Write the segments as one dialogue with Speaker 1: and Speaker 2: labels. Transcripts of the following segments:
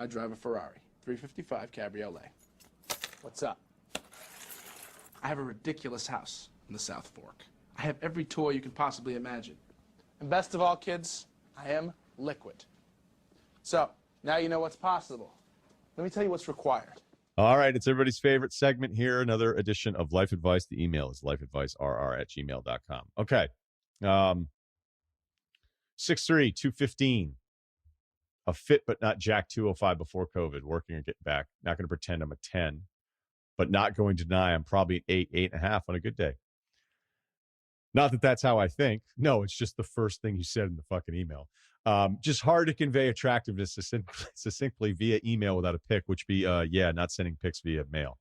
Speaker 1: I drive a Ferrari 355 Cabriolet. What's up? I have a ridiculous house in the South Fork. I have every toy you can possibly imagine. And best of all, kids, I am liquid. So, now you know what's possible. Let me tell you what's required.
Speaker 2: All right, it's everybody's favorite segment here. Another edition of Life Advice. The email is lifeadvicerr@gmail.com. Okay. 6'3", 215. A fit but not jacked 205 before COVID. Working or getting back. Not going to pretend I'm a 10, but not going to deny I'm probably an 8, 8.5 on a good day. Not that that's how I think. No, it's just the first thing you said in the fucking email. Just hard to convey attractiveness succinctly via email without a pic, which be, not sending pics via mail.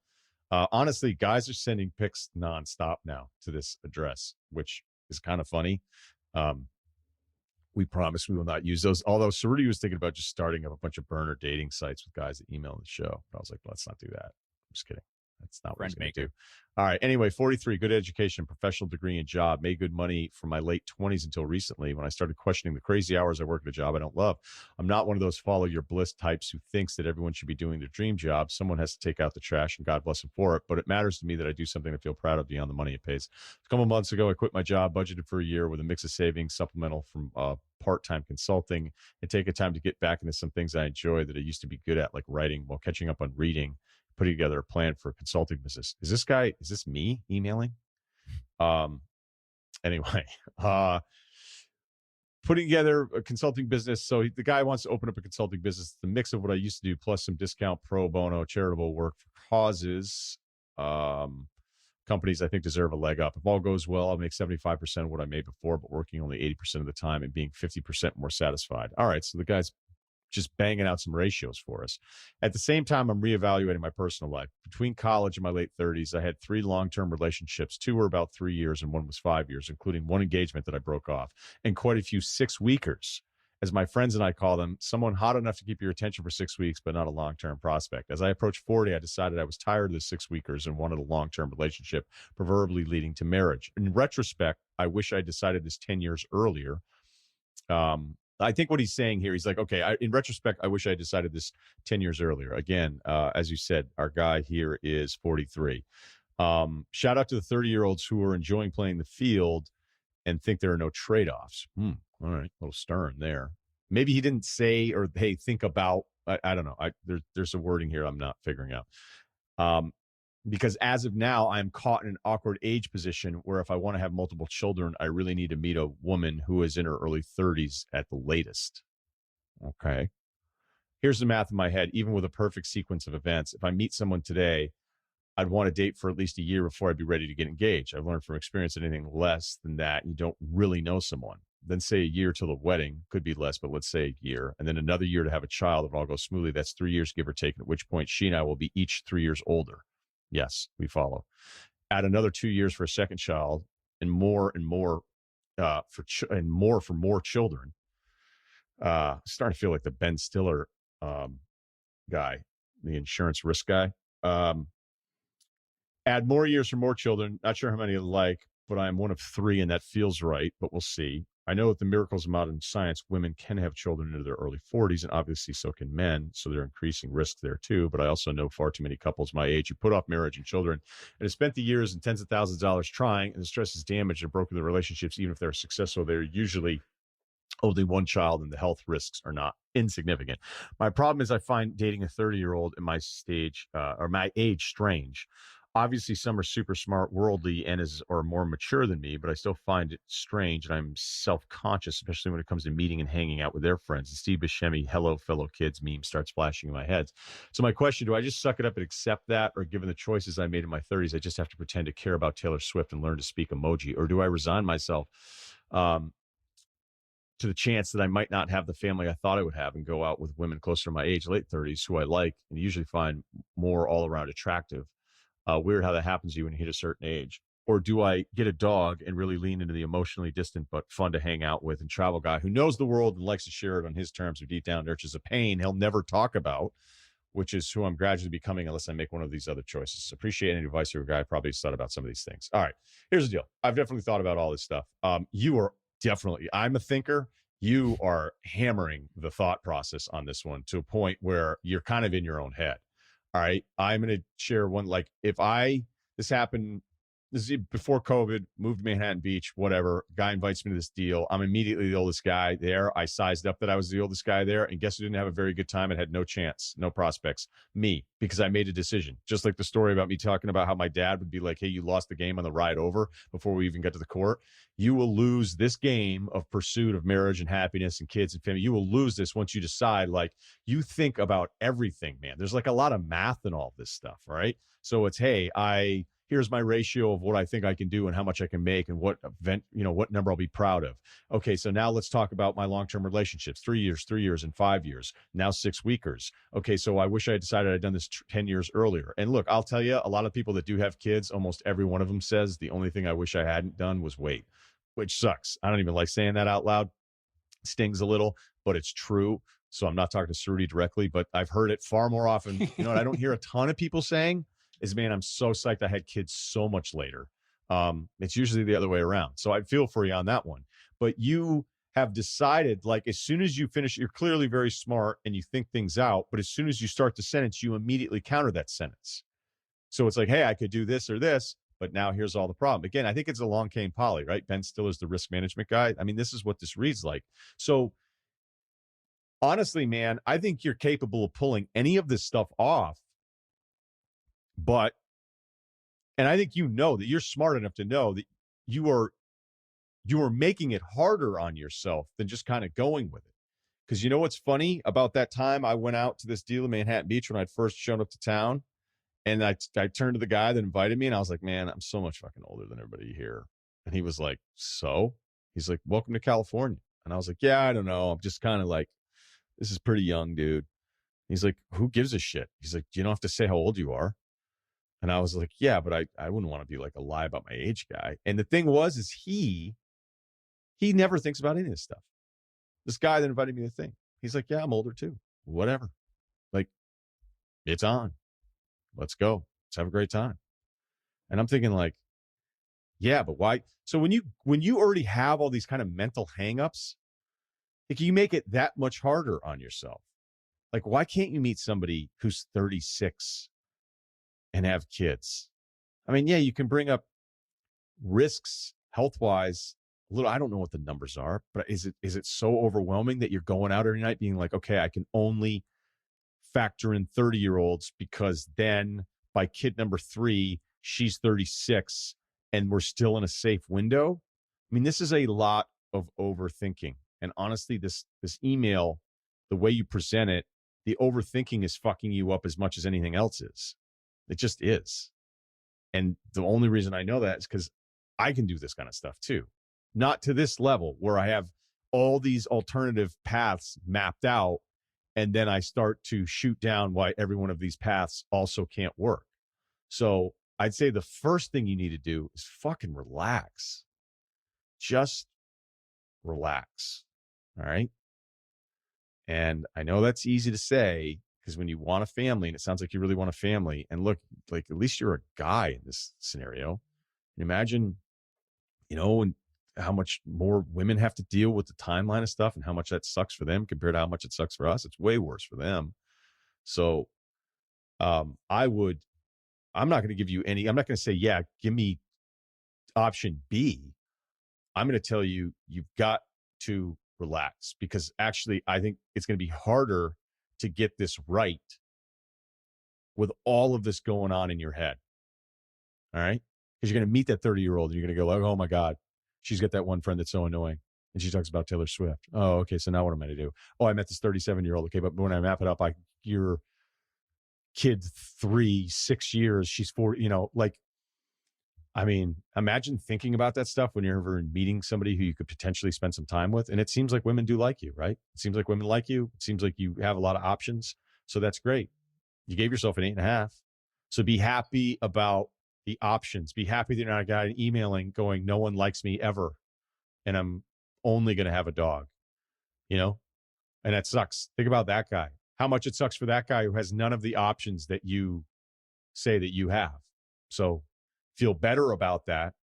Speaker 2: Honestly, guys are sending pics nonstop now to this address, which is kind of funny. We promise we will not use those. Although Cerruti was thinking about just starting up a bunch of burner dating sites with guys that email the show. But I was like, let's not do that. I'm just kidding. That's not what I'm going to do. All right. Anyway, 43, good education, professional degree and job. Made good money from my late 20s until recently when I started questioning the crazy hours I work at a job I don't love. I'm not one of those follow your bliss types who thinks that everyone should be doing their dream job. Someone has to take out the trash, and God bless them for it. But it matters to me that I do something I feel proud of beyond the money it pays. A couple months ago, I quit my job, budgeted for a year with a mix of savings, supplemental from part-time consulting, and taking time to get back into some things I enjoy that I used to be good at, like writing, while catching up on reading, putting together a plan for a consulting business. Is this me emailing? Anyway, putting together a consulting business. So the guy wants to open up a consulting business. It's the mix of what I used to do, plus some discount pro bono charitable work for causes. Companies I think deserve a leg up. If all goes well, I'll make 75% of what I made before, but working only 80% of the time and being 50% more satisfied. All right, so the guy's just banging out some ratios for us. At the same time, I'm reevaluating my personal life. Between college and my late 30s, I had 3 long-term relationships. 2 were about 3 years and 1 was 5 years, including 1 engagement that I broke off, and quite a few 6-weekers, as my friends and I call them, someone hot enough to keep your attention for 6 weeks, but not a long-term prospect. As I approached 40, I decided I was tired of the 6-weekers and wanted a long-term relationship, preferably leading to marriage. In retrospect, I wish I decided this 10 years earlier. I think what he's saying here, he's like, okay, in retrospect, I wish I decided this 10 years earlier. Again, as you said, our guy here is 43. Shout out to the 30-year-olds who are enjoying playing the field and think there are no trade-offs. All right, a little stern there. Maybe he didn't say, or hey, think about, I don't know. There's a wording here I'm not figuring out. Because as of now, I'm caught in an awkward age position where if I want to have multiple children, I really need to meet a woman who is in her early 30s at the latest. Okay. Here's the math in my head. Even with a perfect sequence of events, if I meet someone today, I'd want to date for at least a year before I'd be ready to get engaged. I've learned from experience anything less than that, you don't really know someone. Then say a year till the wedding, could be less, but let's say a year. And then another year to have a child. If it all goes smoothly, that's 3 years, give or take, at which point she and I will be each 3 years older. Yes, we follow. Add another 2 years for a second child, and more for more children. Starting to feel like the Ben Stiller guy, the insurance risk guy. Add more years for more children. Not sure how many I like, but I am one of 3, and that feels right. But we'll see. I know that the miracles of modern science, women can have children into their early 40s, and obviously so can men, so they're increasing risk there too. But I also know far too many couples my age who put off marriage and children and have spent the years and tens of thousands of dollars trying, and the stress is damaged and broken the relationships. Even if they're successful, they're usually only one child, and the health risks are not insignificant. My problem is I find dating a 30-year-old in my stage or my age strange. Obviously, some are super smart, worldly, and are more mature than me, but I still find it strange, and I'm self-conscious, especially when it comes to meeting and hanging out with their friends. The Steve Buscemi, hello, fellow kids meme starts flashing in my head. So my question, do I just suck it up and accept that, or given the choices I made in my 30s, I just have to pretend to care about Taylor Swift and learn to speak emoji, or do I resign myself to the chance that I might not have the family I thought I would have and go out with women closer to my age, late 30s, who I like and usually find more all-around attractive? Weird how that happens to you when you hit a certain age. Or do I get a dog and really lean into the emotionally distant but fun to hang out with and travel guy who knows the world and likes to share it on his terms, or deep down nurtures a pain he'll never talk about, which is who I'm gradually becoming unless I make one of these other choices. Appreciate any advice your guy. Probably thought about some of these things. All right, here's the deal. I've definitely thought about all this stuff. You are definitely, I'm a thinker, you are hammering the thought process on this one to a point where you're kind of in your own head. All right. I'm going to share one. Like this happened, this is before COVID, moved to Manhattan Beach, whatever. Guy invites me to this deal. I'm immediately the oldest guy there. I sized up that I was the oldest guy there. And guess who didn't have a very good time and had no chance, no prospects? Me, because I made a decision. Just like the story about me talking about how my dad would be like, hey, you lost the game on the ride over before we even got to the court. You will lose this game of pursuit of marriage and happiness and kids and family. You will lose this once you decide, like, you think about everything, man. There's like a lot of math in all this stuff, right? So it's, hey, here's my ratio of what I think I can do and how much I can make and what event, what number I'll be proud of. Okay, so now let's talk about my long-term relationships, 3 years, and 5 years, now 6 weekers. Okay, so I wish I had decided I'd done this 10 years earlier. And look, I'll tell you, a lot of people that do have kids, almost every one of them says the only thing I wish I hadn't done was wait, which sucks. I don't even like saying that out loud. It stings a little, but it's true. So I'm not talking to Cerruti directly, but I've heard it far more often. You know what I don't hear a ton of people saying is, man, I'm so psyched I had kids so much later. It's usually the other way around. So I feel for you on that one. But you have decided, like, as soon as you finish, you're clearly very smart and you think things out. But as soon as you start the sentence, you immediately counter that sentence. So it's like, hey, I could do this or this, but now here's all the problem. Again, I think it's a long cane poly, right? Ben Stiller's the risk management guy. I mean, this is what this reads like. So honestly, man, I think you're capable of pulling any of this stuff off. But, and I think you know that you're smart enough to know that you are making it harder on yourself than just kind of going with it. Because you know what's funny about that time I went out to this deal in Manhattan Beach when I'd first shown up to town, and I turned to the guy that invited me, and I was like, man, I'm so much fucking older than everybody here. And he was like, so? He's like, welcome to California. And I was like, yeah, I don't know. I'm just kind of like, this is pretty young, dude. He's like, who gives a shit? He's like, you don't have to say how old you are. And I was like, yeah, but I wouldn't want to be like a lie about my age guy. And the thing was, is he never thinks about any of this stuff. This guy that invited me to the thing, he's like, yeah, I'm older too. Whatever. Like, it's on. Let's go. Let's have a great time. And I'm thinking like, yeah, but why? So when you already have all these kind of mental hangups, like, you make it that much harder on yourself. Like, why can't you meet somebody who's 36 and have kids? I mean, yeah, you can bring up risks health-wise a little. I don't know what the numbers are, but is it so overwhelming that you're going out every night being like, okay, I can only factor in 30-year-olds because then by kid number 3, she's 36 and we're still in a safe window? I mean, this is a lot of overthinking. And honestly, this email, the way you present it, the overthinking is fucking you up as much as anything else is. It just is. And the only reason I know that is because I can do this kind of stuff too. Not to this level where I have all these alternative paths mapped out, and then I start to shoot down why every one of these paths also can't work. So I'd say the first thing you need to do is fucking relax. Just relax. All right. And I know that's easy to say because when you want a family, and it sounds like you really want a family, and look, like, at least you're a guy in this scenario. Imagine, and how much more women have to deal with the timeline of stuff and how much that sucks for them compared to how much it sucks for us. It's way worse for them. So I'm not going to give you I'm not going to say, yeah, give me option B. I'm going to tell you, you've got to relax, because actually I think it's going to be harder to get this right with all of this going on in your head. All right. Because you're going to meet that 30-year-old and you're going to go like, oh my God, she's got that one friend that's so annoying. And she talks about Taylor Swift. Oh, okay. So now what am I to do? Oh, I met this 37-year-old. Okay. But when I map it up, your kid 6 years, she's 40, I mean, imagine thinking about that stuff when you're ever meeting somebody who you could potentially spend some time with. And it seems like women do like you, right? It seems like women like you. It seems like you have a lot of options. So that's great. You gave yourself an 8.5. So be happy about the options. Be happy that you're not a guy emailing going, no one likes me ever, and I'm only going to have a dog, and that sucks. Think about that guy. How much it sucks for that guy who has none of the options that you say that you have. So feel better about that.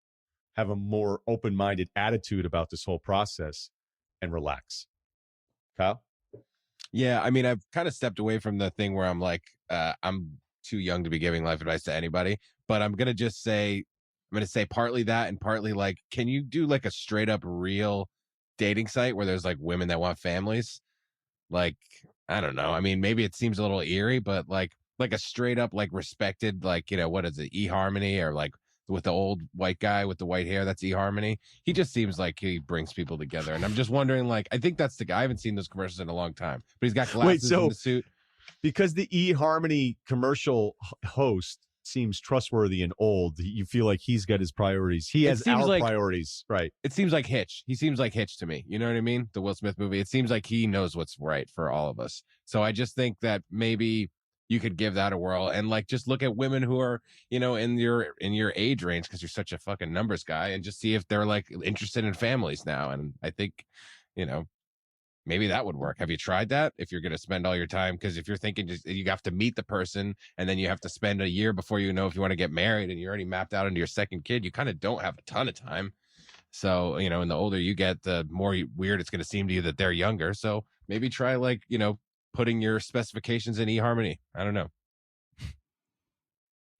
Speaker 2: Have a more open-minded attitude about this whole process, and relax. Kyle?
Speaker 3: Yeah, I mean, I've kind of stepped away from the thing where I'm like, I'm too young to be giving life advice to anybody. But I'm gonna say partly that and partly like, can you do like a straight up real dating site where there's like women that want families? Like, I don't know. I mean, maybe it seems a little eerie, but like a straight up like respected, like, what is it, eHarmony, or like with the old white guy with the white hair, that's eHarmony. He just seems like he brings people together. And I'm just wondering, like, I think that's the guy. I haven't seen those commercials in a long time, but he's got glasses in the suit.
Speaker 2: Because the eHarmony commercial host seems trustworthy and old, you feel like he's got his priorities. He has our priorities, right?
Speaker 3: It seems like Hitch. He seems like Hitch to me. You know what I mean? The Will Smith movie. It seems like he knows what's right for all of us. So I just think that maybe you could give that a whirl and like just look at women who are, in your age range, because you're such a fucking numbers guy, and just see if they're like interested in families now. And I think, maybe that would work. Have you tried that? If you're going to spend all your time, because if you're thinking you have to meet the person and then you have to spend a year before you know if you want to get married, and you're already mapped out into your second kid, you kind of don't have a ton of time. So, and the older you get, the more weird it's going to seem to you that they're younger. So maybe try like, putting your specifications in eHarmony. I don't know.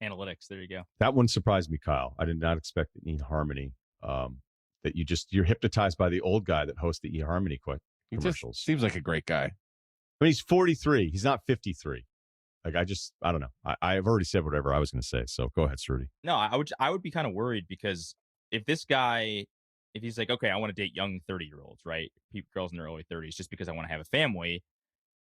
Speaker 4: Analytics. There you go.
Speaker 2: That one surprised me, Kyle. I did not expect eHarmony. That you're hypnotized by the old guy that hosts the eHarmony commercials.
Speaker 3: Seems like a great guy.
Speaker 2: I mean, he's 43. He's not 53. Like, I don't know. I've already said whatever I was going to say. So go ahead, Cerruti.
Speaker 4: No, I would be kind of worried, because if this guy, if he's like, okay, I want to date young 30-year-olds, right? Girls in their early 30s, just because I want to have a family.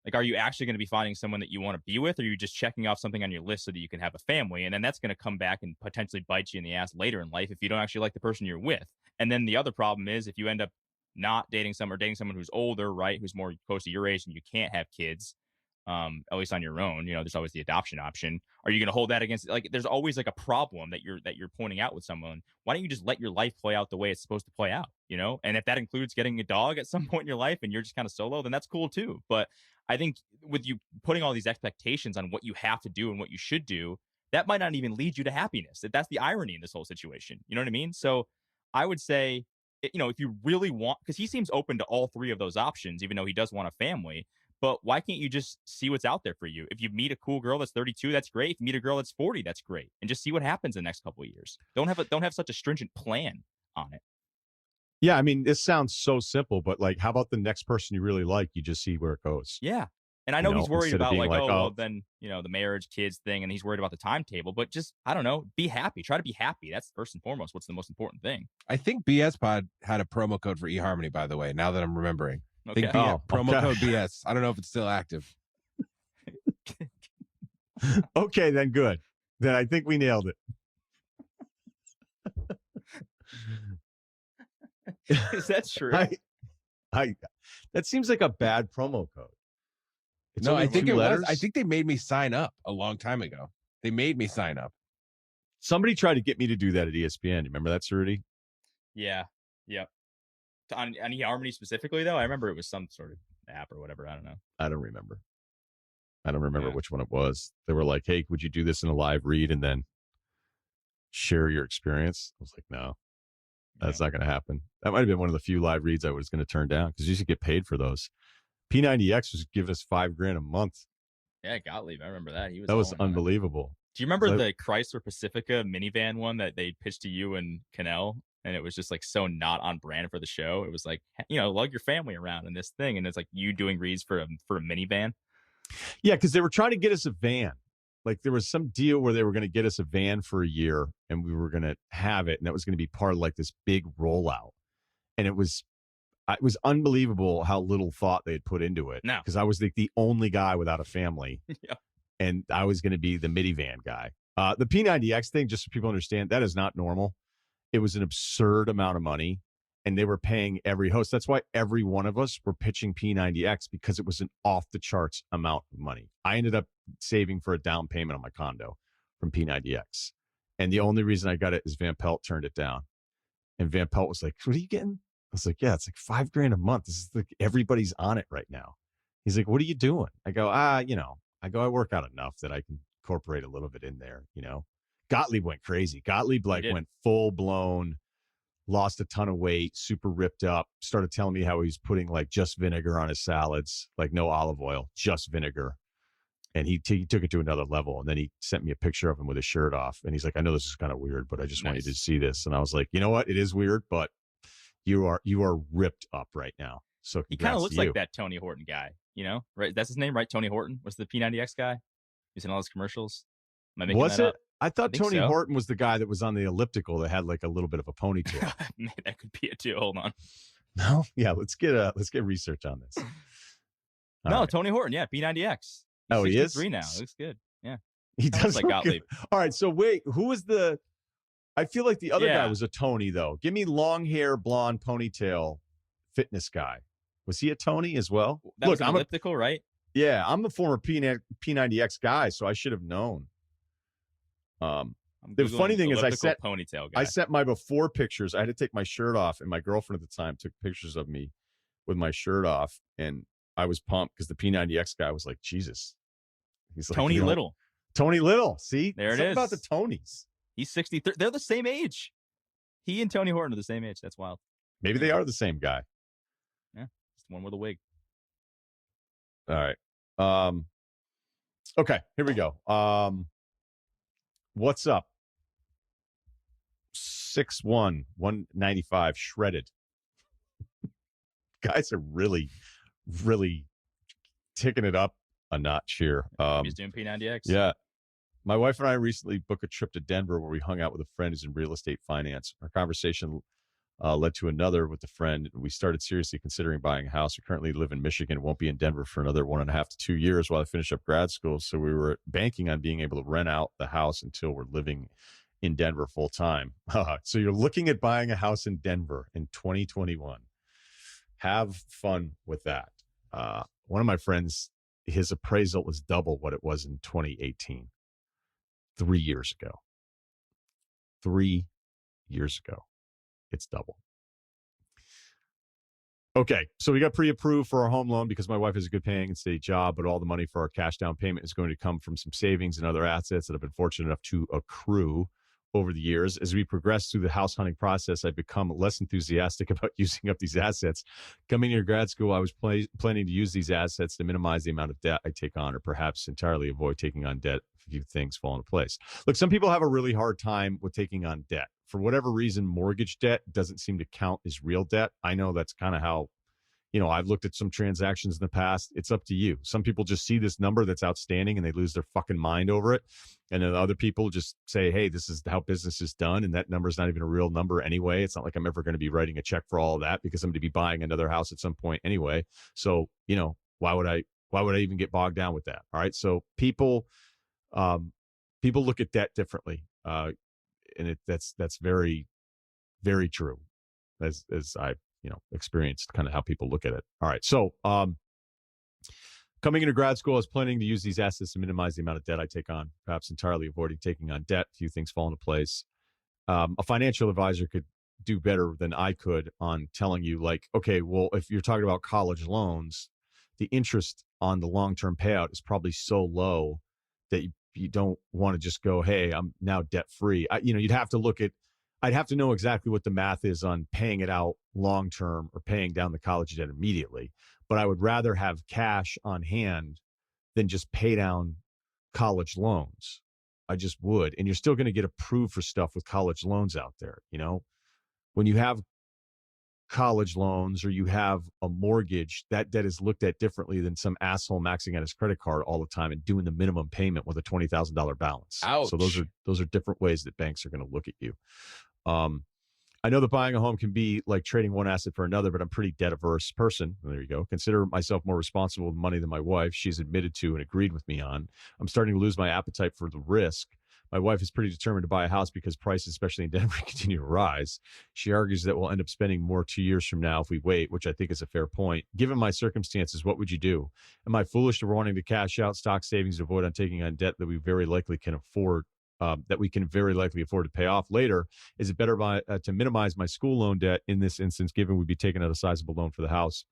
Speaker 4: Like, are you actually going to be finding someone that you want to be with, or are you just checking off something on your list so that you can have a family? And then that's going to come back and potentially bite you in the ass later in life if you don't actually like the person you're with. And then the other problem is, if you end up not dating someone, or dating someone who's older, right, who's more close to your age, and you can't have kids, at least on your own, there's always the adoption option. Are you going to hold that against, like, there's always like a problem that you're pointing out with someone. Why don't you just let your life play out the way it's supposed to play out, And if that includes getting a dog at some point in your life and you're just kind of solo, then that's cool too. But I think with you putting all these expectations on what you have to do and what you should do, that might not even lead you to happiness. That's the irony in this whole situation. You know what I mean? So I would say, if you really want, because he seems open to all three of those options, even though he does want a family. But why can't you just see what's out there for you? If you meet a cool girl that's 32, that's great. If you meet a girl that's 40, that's great. And just see what happens in the next couple of years. Don't have such a stringent plan on it.
Speaker 2: Yeah, I mean, this sounds so simple, but like, how about the next person you really like? You just see where it goes.
Speaker 4: Yeah. And I know he's worried about like, then, the marriage, kids thing, and he's worried about the timetable, but just, I don't know, be happy. Try to be happy. That's first and foremost what's the most important thing.
Speaker 3: I think BS Pod had a promo code for eHarmony, by the way, now that I'm remembering.
Speaker 4: Okay.
Speaker 3: Promo code BS. I don't know if it's still active.
Speaker 2: Okay, then good. Then I think we nailed
Speaker 4: it. Is that true?
Speaker 2: That seems like a bad promo code.
Speaker 3: No, I think it was. I think they made me sign up a long time ago. They made me sign up.
Speaker 2: Somebody tried to get me to do that at ESPN. Remember that, Cerruti?
Speaker 4: Yeah. Yep. On eHarmony specifically, though, I remember it was some sort of app or whatever. I don't know.
Speaker 2: I don't remember which one it was. They were like, hey, would you do this in a live read and then share your experience? I was like, no, that's not going to happen. That might have been one of the few live reads I was going to turn down, because you used to get paid for those. P90X was giving us $5,000 a month.
Speaker 4: Yeah, Gottlieb. I remember that.
Speaker 2: That was unbelievable.
Speaker 4: Do you remember the Chrysler Pacifica minivan one that they pitched to you and Cannell? And it was just like so not on brand for the show. It was like, lug your family around in this thing. And it's like you doing reads for a minivan.
Speaker 2: Yeah, because they were trying to get us a van. Like, there was some deal where they were going to get us a van for a year and we were going to have it. And that was going to be part of like this big rollout. And it was unbelievable how little thought they had put into it.
Speaker 4: No.
Speaker 2: Because I was like the only guy without a family.
Speaker 4: Yeah.
Speaker 2: And I was going to be the minivan guy. The P90X thing, just so people understand, that is not normal. It was an absurd amount of money, and they were paying every host. That's why every one of us were pitching P90X, because it was an off-the-charts amount of money. I ended up saving for a down payment on my condo from P90X. And the only reason I got it is Van Pelt turned it down. And Van Pelt was like, what are you getting? I was like, yeah, it's like $5,000 a month. This is like, everybody's on it right now. He's like, what are you doing? I go, I work out enough that I can incorporate a little bit in there, Gottlieb went crazy. Gottlieb went full blown lost a ton of weight, super ripped up, started telling me how he was putting like just vinegar on his salads, like no olive oil, just vinegar. And he took it to another level. And then he sent me a picture of him with his shirt off. And he's like, I know this is kind of weird, but I just want you to see this. And I was like, you know what? It is weird, but you are ripped up right now. So
Speaker 4: He kind of looks like that Tony Horton guy, you know? Right? That's his name, right? Tony Horton was the P90X guy. He's in all his commercials. Am I making
Speaker 2: Was
Speaker 4: that
Speaker 2: it?
Speaker 4: up?
Speaker 2: I thought
Speaker 4: think
Speaker 2: Tony
Speaker 4: so.
Speaker 2: Horton was the guy that was on the elliptical that had like a little bit of a ponytail.
Speaker 4: Man, that could be it too. Hold on.
Speaker 2: No? Yeah, let's get research on this. All
Speaker 4: No,
Speaker 2: right.
Speaker 4: Tony Horton. Yeah, P90X.
Speaker 2: Oh, he is?
Speaker 4: 63 now. Looks good. Yeah.
Speaker 2: He
Speaker 4: Kinda
Speaker 2: does
Speaker 4: looks like
Speaker 2: look good.
Speaker 4: Gottlieb.
Speaker 2: All right, so wait, who was the I feel like the other guy
Speaker 4: Yeah.
Speaker 2: was a Tony though. Give me long hair, blonde ponytail fitness guy. Was he a Tony as well?
Speaker 4: That was
Speaker 2: Look,
Speaker 4: an elliptical, right?
Speaker 2: I'm the former P90X guy, so I should have known.
Speaker 4: I'm
Speaker 2: The
Speaker 4: Googling
Speaker 2: funny thing is
Speaker 4: elliptical ponytail guy.
Speaker 2: I sent my before pictures. I had to take my shirt off, and my girlfriend at the time took pictures of me with my shirt off, and I was pumped because the P90X guy was like, Jesus. He's like,
Speaker 4: Tony Little.
Speaker 2: Tony Little. See?
Speaker 4: There it
Speaker 2: Something about
Speaker 4: is.
Speaker 2: the Tonys.
Speaker 4: He's 63. They're the same age. He and Tony Horton are the same age. That's wild.
Speaker 2: Maybe they are the same guy.
Speaker 4: It's the one with a wig.
Speaker 2: All right. Okay, here we go. What's up? 6'1", 195, shredded. Guys are really, really ticking it up a notch here.
Speaker 4: He's doing P90X.
Speaker 2: Yeah. My wife and I recently booked a trip to Denver where we hung out with a friend who's in real estate finance. Our conversation led to another with the friend. We started seriously considering buying a house. We currently live in Michigan. Won't be in Denver for another 1.5 to 2 years while I finish up grad school. So we were banking on being able to rent out the house until we're living in Denver full time. So you're looking at buying a house in Denver in 2021. Have fun with that. One of my friends, his appraisal is double what it was in 2018. 3 years ago. 3 years ago. It's double. Okay, so we got pre-approved for our home loan because my wife has a good paying and steady job, but all the money for our cash down payment is going to come from some savings and other assets that I've been fortunate enough to accrue over the years. As we progress through the house hunting process, I've become less enthusiastic about using up these assets. Coming into grad school, I was planning to use these assets to minimize the amount of debt I take on, or perhaps entirely avoid taking on debt if a few things fall into place. Look, some people have a really hard time with taking on debt. For whatever reason, mortgage debt doesn't seem to count as real debt. I know that's kind of how, I've looked at some transactions in the past. It's up to you. Some people just see this number that's outstanding and they lose their fucking mind over it. And then other people just say, hey, this is how business is done. And that number is not even a real number anyway. It's not like I'm ever going to be writing a check for all of that because I'm going to be buying another house at some point anyway. So, why would I even get bogged down with that? All right. So people look at debt differently. And that's very, very true as I've, experienced kind of how people look at it. All right. So, coming into grad school, I was planning to use these assets to minimize the amount of debt I take on, perhaps entirely avoiding taking on debt. A few things fall into place. A financial advisor could do better than I could on telling you, like, okay, well, if you're talking about college loans, the interest on the long-term payout is probably so low that you don't want to just go, hey, I'm now debt-free. You'd have to look at, I'd have to know exactly what the math is on paying it out long-term or paying down the college debt immediately. But I would rather have cash on hand than just pay down college loans. I just would. And you're still going to get approved for stuff with college loans out there. When you have college loans or you have a mortgage, that debt is looked at differently than some asshole maxing out his credit card all the time and doing the minimum payment with a $20,000 balance.
Speaker 3: Ouch.
Speaker 2: So those are different ways that banks are going to look at you. I know that buying a home can be like trading one asset for another, but I'm a pretty debt averse person. There you go. Consider myself more responsible with money than my wife. She's admitted to and agreed with me on. I'm starting to lose my appetite for the risk. My wife is pretty determined to buy a house because prices, especially in Denver, continue to rise. She argues that we'll end up spending more 2 years from now if we wait, which I think is a fair point. Given my circumstances, what would you do? Am I foolish for wanting to cash out stock savings to avoid on taking on debt that we very likely can afford? That we can very likely afford to pay off later? Is it better to minimize my school loan debt in this instance, given we'd be taking out a sizable loan for the house?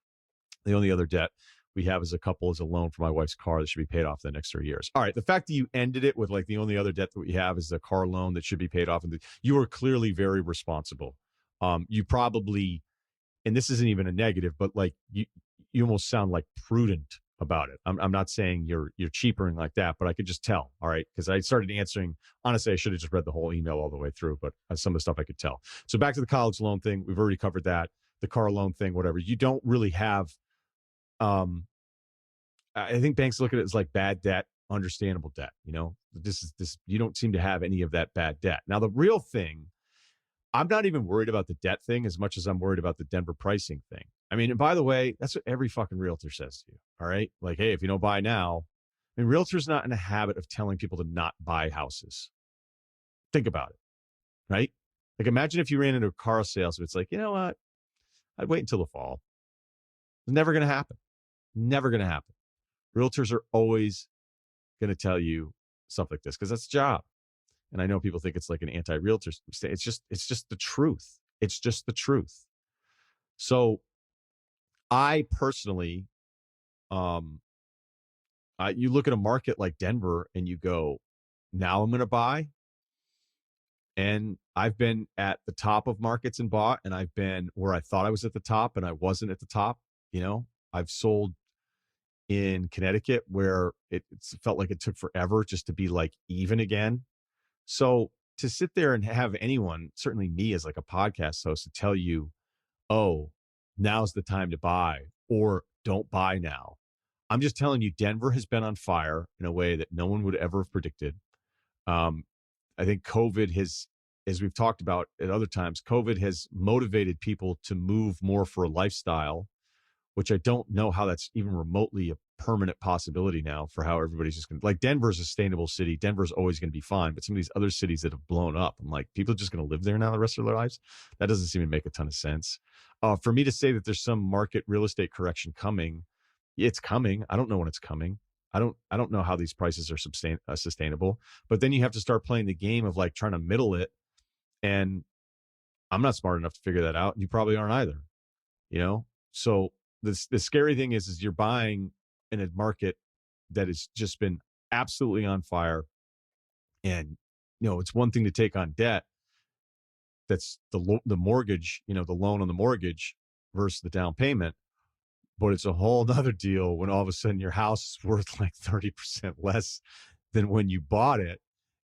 Speaker 2: The only other debt we have as a couple is a loan for my wife's car that should be paid off in the next 3 years. All right. The fact that you ended it with like the only other debt that we have is the car loan that should be paid off. And you are clearly very responsible you probably, and this isn't even a negative, but like you almost sound like prudent about it. I'm not saying you're cheapering like that, but I could just tell. All right, because I started answering. Honestly, I should have just read the whole email all the way through, but some of the stuff I could tell. So back to the college loan thing, we've already covered that. The car loan thing, whatever. You don't really have. I think banks look at it as like bad debt, understandable debt. You know, this. You don't seem to have any of that bad debt. Now, the real thing, I'm not even worried about the debt thing as much as I'm worried about the Denver pricing thing. I mean, and by the way, that's what every fucking realtor says to you. All right. Like, hey, if you don't buy now, I mean, realtors not in a habit of telling people to not buy houses. Think about it. Right. Like, imagine if you ran into a car sales. It's like, you know what? I'd wait until the fall. It's never going to happen. Never going to happen. Realtors are always going to tell you stuff like this because that's the job. And I know people think it's like an anti-realtor mistake. It's just the truth. It's just the truth. So I personally, you look at a market like Denver and you go, now I'm going to buy. And I've been at the top of markets and bought, and I've been where I thought I was at the top and I wasn't at the top. You know, I've sold in Connecticut where it felt like it took forever just to be like even again. So to sit there and have anyone, certainly me as like a podcast host, to tell you, oh, now's the time to buy or don't buy now. I'm just telling you, Denver has been on fire in a way that no one would ever have predicted. I think COVID has, as we've talked about at other times, COVID has motivated people to move more for a lifestyle, which I don't know how that's even remotely a permanent possibility now for how everybody's just going to, like, Denver's a sustainable city. Denver's always going to be fine. But some of these other cities that have blown up, I'm like, people are just going to live there now the rest of their lives. That doesn't seem to make a ton of sense. For me to say that there's some market real estate correction coming, it's coming. I don't know when it's coming. I don't know how these prices are sustainable. But then you have to start playing the game of like trying to middle it. And I'm not smart enough to figure that out. And you probably aren't either, you know? So the scary thing is you're buying in a market that has just been absolutely on fire. And, you know, it's one thing to take on debt. That's the mortgage, you know, the loan on the mortgage versus the down payment. But it's a whole nother deal when all of a sudden your house is worth like 30% less than when you bought it.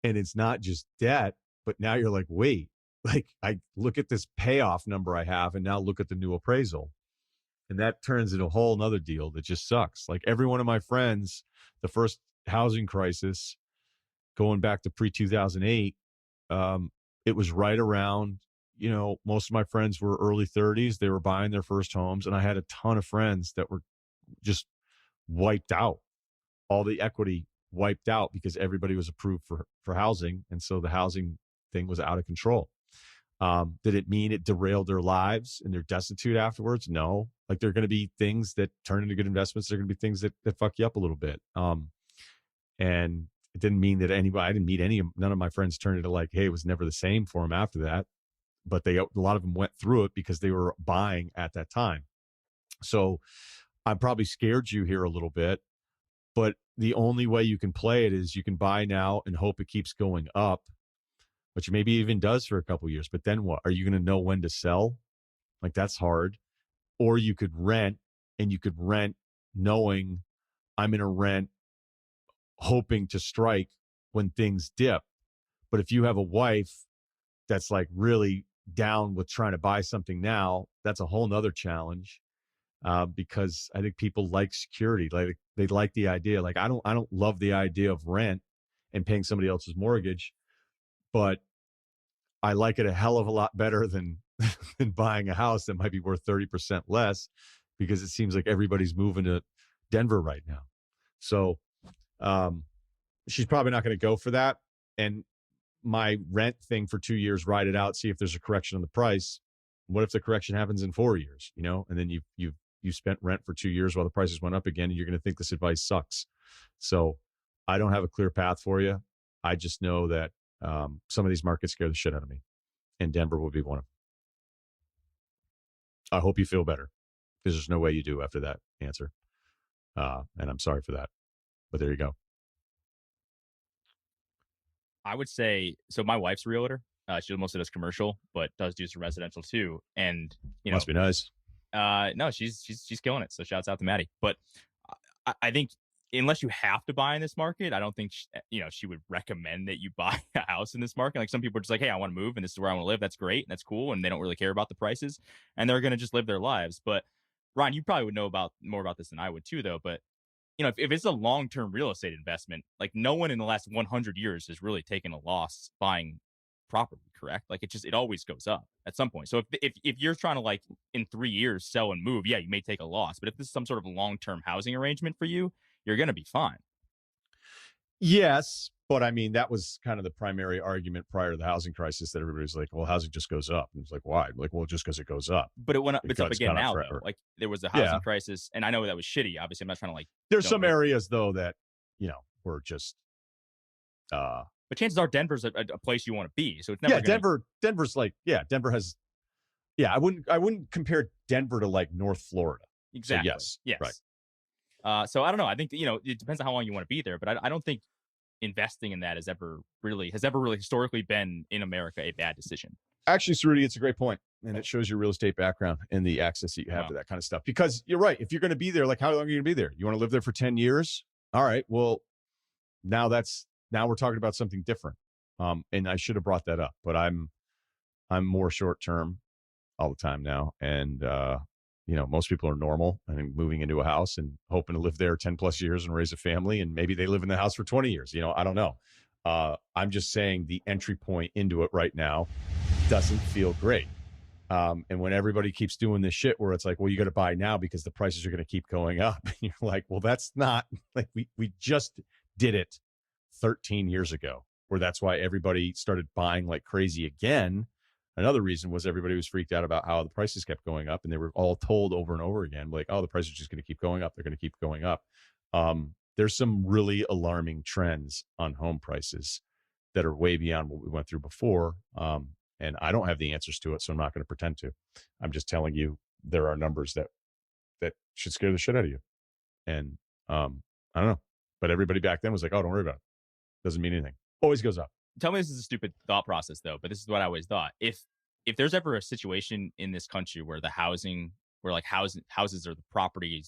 Speaker 2: And it's not just debt, but now you're like, wait, like I look at this payoff number I have and now look at the new appraisal. And that turns into a whole nother deal that just sucks. Like every one of my friends, the first housing crisis going back to pre-2008, it was right around, you know, most of my friends were early 30s. They were buying their first homes. And I had a ton of friends that were just wiped out. All the equity wiped out because everybody was approved for housing. And so the housing thing was out of control. Did it mean it derailed their lives and they're destitute afterwards? No. Like there are going to be things that turn into good investments. There are going to be things that fuck you up a little bit. And it didn't mean that I didn't meet none of my friends turned into like, hey, it was never the same for them after that. But a lot of them went through it because they were buying at that time. So I probably scared you here a little bit, but the only way you can play it is you can buy now and hope it keeps going up, which maybe even does for a couple of years. But then what? Are you going to know when to sell? Like that's hard. Or you could rent, and you could rent knowing I'm going to rent, hoping to strike when things dip. But if you have a wife that's like really down with trying to buy something now, that's a whole nother challenge. Because I think people like security. Like they like the idea. Like I don't love the idea of rent and paying somebody else's mortgage, but I like it a hell of a lot better than buying a house that might be worth 30% less, because it seems like everybody's moving to Denver right now. So she's probably not going to go for that. And my rent thing for 2 years, ride it out, see if there's a correction on the price. What if the correction happens in 4 years, you know, and then you spent rent for 2 years while the prices went up again, and you're going to think this advice sucks. So I don't have a clear path for you. I just know that some of these markets scare the shit out of me, and Denver will be one of them. I hope you feel better, because there's no way you do after that answer. And I'm sorry for that, but there you go.
Speaker 4: I would say, so my wife's a realtor. She mostly does commercial, but does do some residential too. And you know,
Speaker 2: Must be nice.
Speaker 4: no, she's killing it. So shouts out to Maddie. But I think unless you have to buy in this market, I don't think she would recommend that you buy a house in this market. Like some people are just like, hey, I want to move and this is where I want to live. That's great and that's cool, and they don't really care about the prices and they're going to just live their lives. But Ryan, you probably would know more about this than I would too, though. But if it's a long-term real estate investment, like no one in the last 100 years has really taken a loss buying property, correct? Like it always goes up at some point. So if you're trying to like in 3 years sell and move, yeah, you may take a loss. But if this is some sort of long-term housing arrangement for you, you're going to be fine.
Speaker 2: Yes, but I mean, that was kind of the primary argument prior to the housing crisis, that everybody's like, well, housing just goes up. And it's like, why? Like, well, just because it goes up.
Speaker 4: But it went up. It's up again now, though.
Speaker 2: forever.
Speaker 4: Like there was a housing crisis, and I know that was shitty. Obviously, I'm not trying to like.
Speaker 2: There's some areas though that were just.
Speaker 4: But chances are Denver's a place you want to be. So it's never.
Speaker 2: Yeah, Denver's like, Denver has. Yeah, I wouldn't compare Denver to like North Florida.
Speaker 4: Exactly.
Speaker 2: So yes. Right.
Speaker 4: So I don't know. I think it depends on how long you want to be there, but I don't think investing in that has ever really historically been in America a bad decision.
Speaker 2: Actually, Cerruti, it's a great point, and it shows your real estate background and the access that you have to that kind of stuff. Because you're right. If you're going to be there, like how long are you going to be there? You want to live there for 10 years? All right. Well, now we're talking about something different. And I should have brought that up, but I'm more short term all the time now, and most people are normal and moving into a house and hoping to live there 10 plus years and raise a family. And maybe they live in the house for 20 years. I don't know. I'm just saying the entry point into it right now doesn't feel great. And when everybody keeps doing this shit where it's like, well, you got to buy now because the prices are going to keep going up. And you're like, well, that's not like we just did it 13 years ago, where that's why everybody started buying like crazy again. Another reason was everybody was freaked out about how the prices kept going up, and they were all told over and over again, like, oh, the prices are just going to keep going up. They're going to keep going up. There's some really alarming trends on home prices that are way beyond what we went through before. And I don't have the answers to it, so I'm not going to pretend to. I'm just telling you there are numbers that should scare the shit out of you. And I don't know. But everybody back then was like, oh, don't worry about it. Doesn't mean anything. Always goes up.
Speaker 4: Tell me this is a stupid thought process, though, but this is what I always thought. If there's ever a situation in this country where houses or the property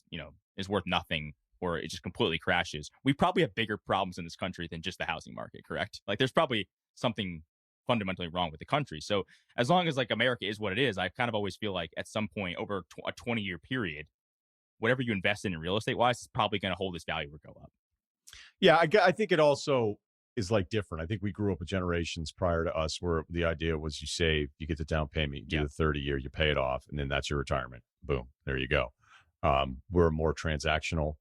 Speaker 4: is worth nothing, or it just completely crashes, we probably have bigger problems in this country than just the housing market, correct? Like there's probably something fundamentally wrong with the country. So as long as like America is what it is, I kind of always feel like at some point over a 20-year period, whatever you invest in real estate wise is probably going to hold its value or go up.
Speaker 2: Yeah, I think it also is like different. I think we grew up with generations prior to us where the idea was you save, you get the down payment, you do the 30-year, you pay it off, and then that's your retirement. Boom, there you go. We're more transactional.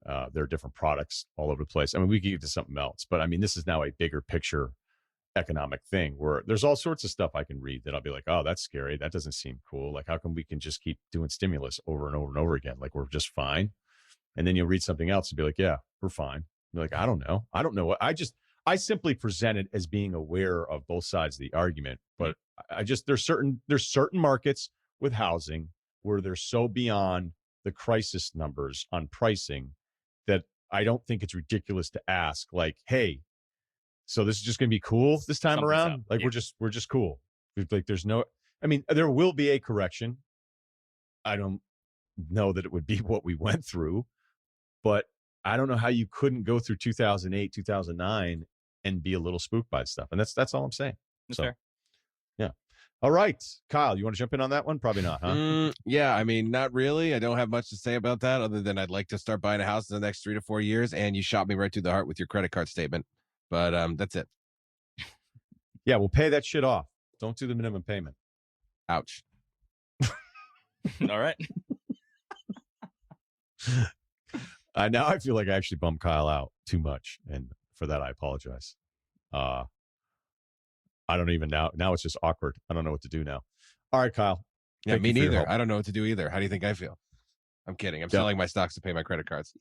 Speaker 2: There are different products all over the place. I mean, we could get to something else, but I mean, this is now a bigger picture economic thing where there's all sorts of stuff I can read that I'll be like, oh, that's scary. That doesn't seem cool. Like, how come we can just keep doing stimulus over and over and over again? Like, we're just fine. And then you'll read something else and be like, yeah, we're fine. You're like, I don't know what I simply present it as being aware of both sides of the argument, but there's certain markets with housing where they're so beyond the crisis numbers on pricing that I don't think it's ridiculous to ask, like, hey, so this is just going to be cool this time around? Like, we're just cool. Like, there will be a correction. I don't know that it would be what we went through, but I don't know how you couldn't go through 2008, 2009 and be a little spooked by stuff. And that's all I'm saying.
Speaker 4: That's fair.
Speaker 2: Yeah. All right. Kyle, you want to jump in on that one? Probably not, huh?
Speaker 3: Yeah, I mean, not really. I don't have much to say about that other than I'd like to start buying a house in the next 3 to 4 years. And you shot me right through the heart with your credit card statement. But that's it.
Speaker 2: Yeah, we'll pay that shit off. Don't do the minimum payment.
Speaker 3: Ouch.
Speaker 4: All right.
Speaker 2: Now I feel like I actually bummed Kyle out too much. And for that, I apologize. I don't even now. Now it's just awkward. I don't know what to do now. All right, Kyle.
Speaker 3: Yeah, me neither. I don't know what to do either. How do you think I feel? I'm kidding. I'm selling my stocks to pay my credit cards.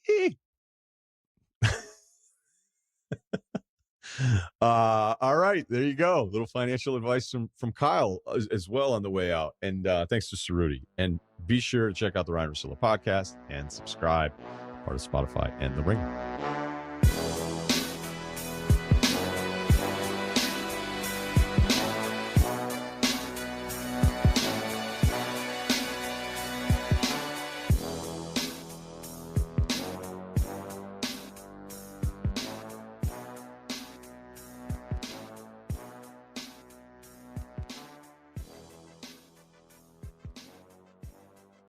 Speaker 2: All right, there you go. Little financial advice from Kyle as well on the way out. And thanks to Cerruti. And be sure to check out the Ryen Russillo podcast and subscribe, part of Spotify and The Ringer.